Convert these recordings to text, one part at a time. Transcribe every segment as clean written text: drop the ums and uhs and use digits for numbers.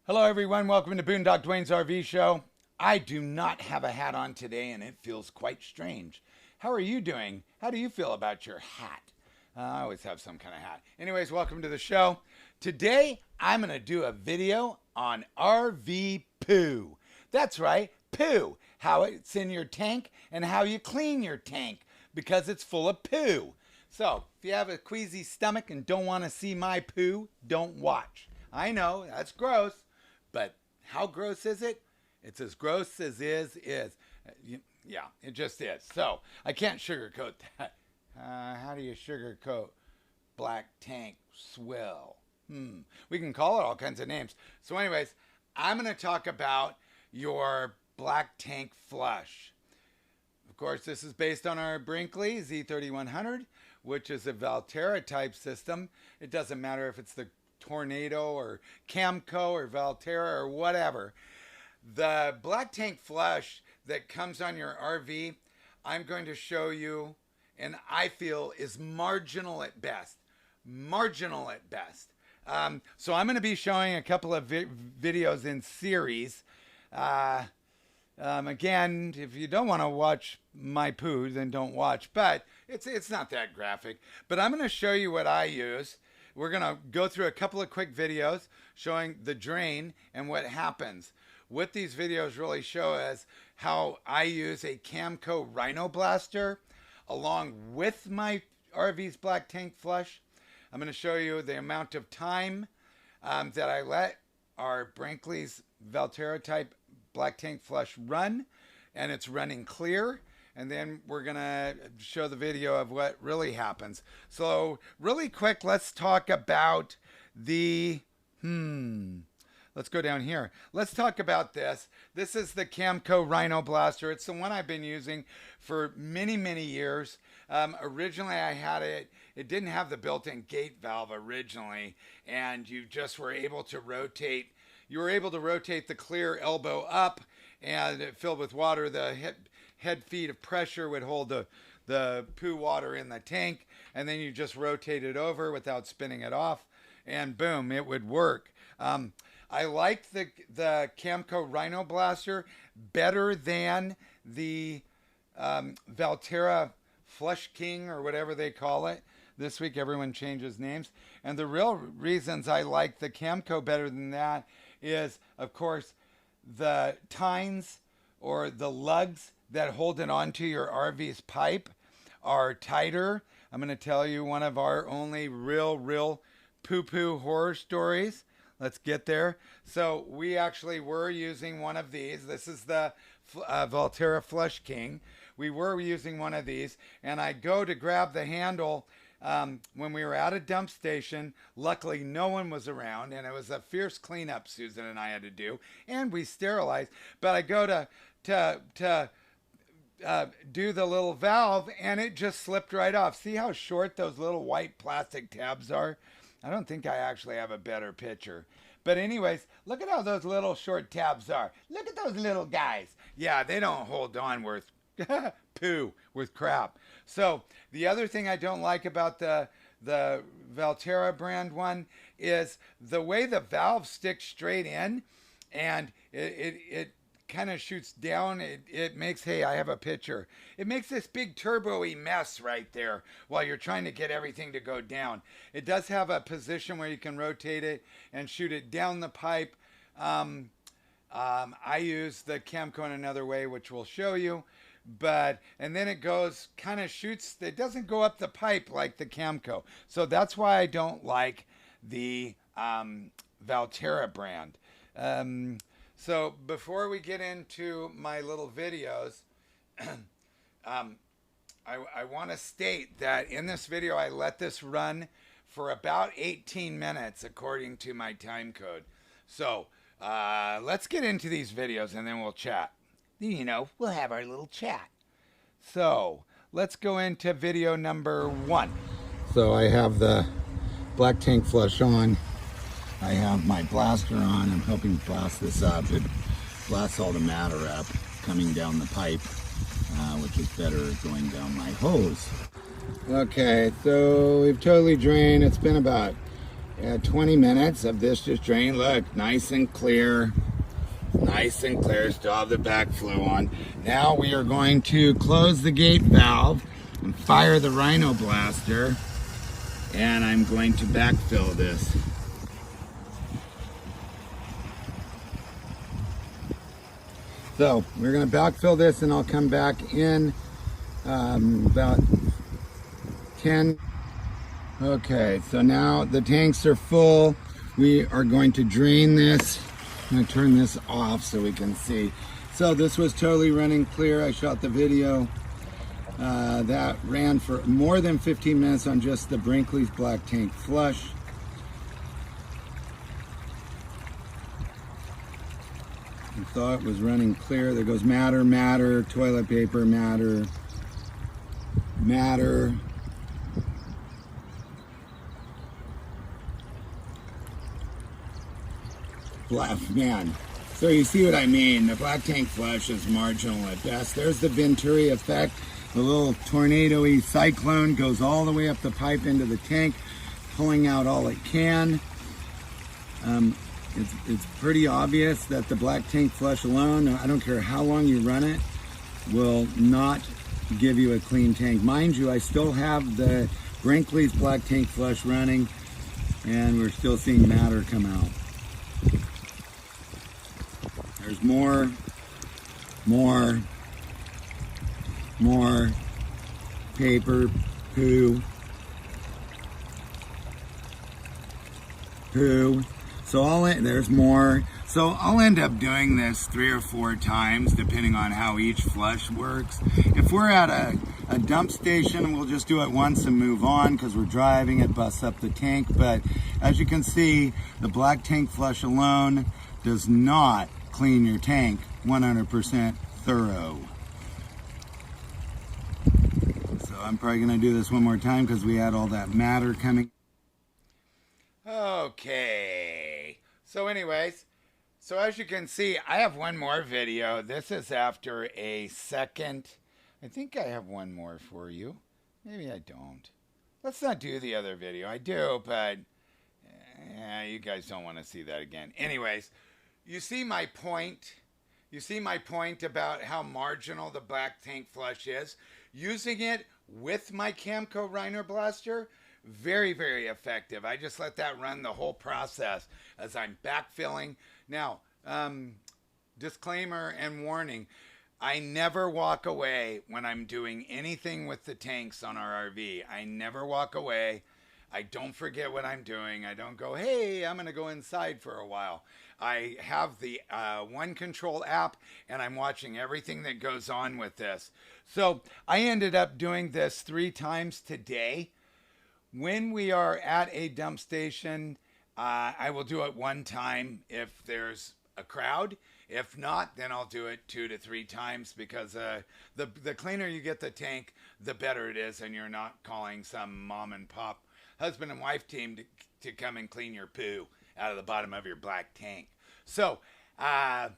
Hello everyone, welcome to Boondockduane's RV show. I do not have a hat on today and it feels quite strange. How are you doing? How do you feel about your hat? I always have some kind of hat. Anyways, welcome to the show. Today I'm going to do a video on RV poo. That's right, poo. How it's in your tank and how you clean your tank because it's full of poo. So if you have a queasy stomach and don't want to see my poo, don't watch. I know, that's gross. But how gross is it? It's as gross as is. Yeah, it just is. So I can't sugarcoat that. How do you sugarcoat black tank swill? We can call it all kinds of names. So anyways, I'm going to talk about your black tank flush. Of course, this is based on our Brinkley Z3100, which is a Valterra type system. It doesn't matter if it's the Tornado or Camco or Valterra or whatever. The black tank flush that comes on your RV, I'm going to show you, and I feel is marginal at best. Marginal at best. So I'm going to be showing a couple of videos in series. Again, if you don't want to watch my poo, then don't watch. But it's not that graphic. But I'm going to show you what I use. We're going to go through a couple of quick videos showing the drain and what happens. What these videos really show is how I use a Camco Rhino Blaster along with my RV's black tank flush. I'm going to show you the amount of time that I let our Brinkley's Valterra type black tank flush run, and it's running clear. And then we're going to show the video of what really happens. So really quick, let's talk about the, let's go down here. Let's talk about this. This is the Camco Rhino Blaster. It's the one I've been using for many, many years. Originally I had it, it didn't have the built-in gate valve originally, and you just were able to rotate, the clear elbow up, and it filled with water. The head feet of pressure would hold the poo water in the tank, and then you just rotate it over without spinning it off, and boom, it would work. I liked the Camco Rhino Blaster better than the Valterra Flush King or whatever they call it. This week everyone changes names, and the real reasons I like the Camco better than that is, of course, the tines or the lugs that hold it onto your RV's pipe are tighter. I'm going to tell you one of our only real poo-poo horror stories. Let's get there. So we actually were using one of these. This is the Valterra Flush King. We were using one of these, and I go to grab the handle when we were at a dump station. Luckily, no one was around, and it was a fierce cleanup Susan and I had to do, and we sterilized. But I go to do the little valve, and it just slipped right off. See how short those little white plastic tabs are? I don't think I actually have a better picture. But anyways, look at how those little short tabs are. Look at those little guys. Yeah, they don't hold on worth poo, worth crap. So the other thing I don't like about the Valterra brand one is the way the valve sticks straight in, and it kind of shoots down. It makes, hey, I have a picture. It makes this big turbo-y mess right there while you're trying to get everything to go down. It does have a position where you can rotate it and shoot it down the pipe. I use the Camco in another way, which we'll show you. And then it goes, kind of shoots, it doesn't go up the pipe like the Camco. So that's why I don't like the Valterra brand. So before we get into my little videos, I want to state that in this video, I let this run for about 18 minutes according to my time code. So let's get into these videos and then we'll chat. You know, we'll have our little chat. So let's go into video number 1. So I have the black tank flush on. I have my blaster on. I'm hoping to blast this up. It blasts all the matter up coming down the pipe, which is better going down my hose. Okay, so we've totally drained. It's been about 20 minutes of this just drained. Look, nice and clear. Nice and clear. Still have the backflow on. Now we are going to close the gate valve and fire the Rhino Blaster. And I'm going to backfill this. So we're going to backfill this, and I'll come back in about 10. Okay, so now the tanks are full. We are going to drain this. I'm going to turn this off so we can see. So this was totally running clear. I shot the video. That ran for more than 15 minutes on just the Brinkley's black tank flush. I thought it was running clear. There goes matter, matter, toilet paper, matter, matter. Black, man. So you see what I mean. The black tank flush is marginal at best. There's the Venturi effect. The little tornado-y cyclone goes all the way up the pipe into the tank, pulling out all it can. It's pretty obvious that the black tank flush alone, I don't care how long you run it, will not give you a clean tank. Mind you, I still have the Brinkley's black tank flush running, and we're still seeing matter come out. There's more paper, poo. So there's more. So I'll end up doing this 3 or 4 times depending on how each flush works. If we're at a dump station, we'll just do it once and move on because we're driving, it busts up the tank. But as you can see, the black tank flush alone does not clean your tank 100% thorough. So I'm probably gonna do this one more time because we had all that matter coming. Okay, so anyways, so as you can see, I have one more video. This is after a second. I think I have one more for you. Maybe I don't. Let's not do the other video. I do, but you guys don't want to see that again. Anyways, you see my point. You see my point about how marginal the black tank flush is. Using it with my Camco Rhino Blaster, very, very effective. I just let that run the whole process as I'm backfilling. Now, disclaimer and warning, I never walk away when I'm doing anything with the tanks on our RV. I never walk away. I don't forget what I'm doing. I don't go, hey, I'm going to go inside for a while. I have the One Control app, and I'm watching everything that goes on with this. So I ended up doing this 3 times today. When we are at a dump station, I will do it 1 time if there's a crowd. If not, then I'll do it 2 to 3 times because the cleaner you get the tank, the better it is, and you're not calling some mom and pop husband and wife team to come and clean your poo out of the bottom of your black tank. So I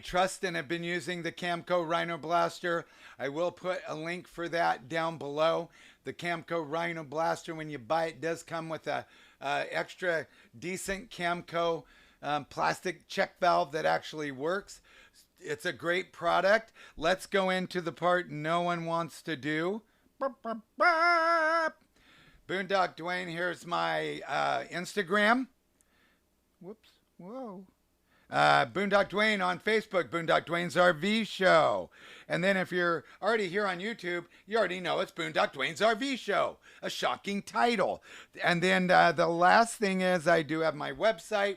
trust and have been using the Camco Rhino Blaster. I will put a link for that down below. The Camco Rhino Blaster, when you buy it, does come with a extra decent Camco plastic check valve that actually works. It's a great product. Let's go into the part no one wants to do. Boondockduane, here's my Instagram. Whoops, whoa. Boondockduane on Facebook, Boondockduane's RV Show. And then if you're already here on YouTube, you already know it's Boondockduane's RV Show. A shocking title. And then the last thing is I do have my website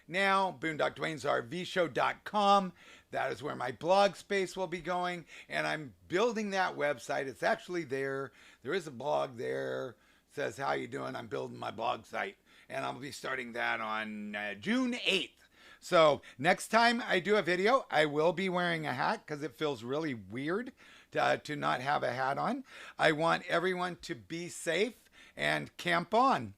now, boondockduanesrvshow.com. That is where my blog space will be going. And I'm building that website. It's actually there. There is a blog there. It says, how you doing? I'm building my blog site. And I'll be starting that on June 8th. So next time I do a video, I will be wearing a hat because it feels really weird to not have a hat on. I want everyone to be safe and camp on.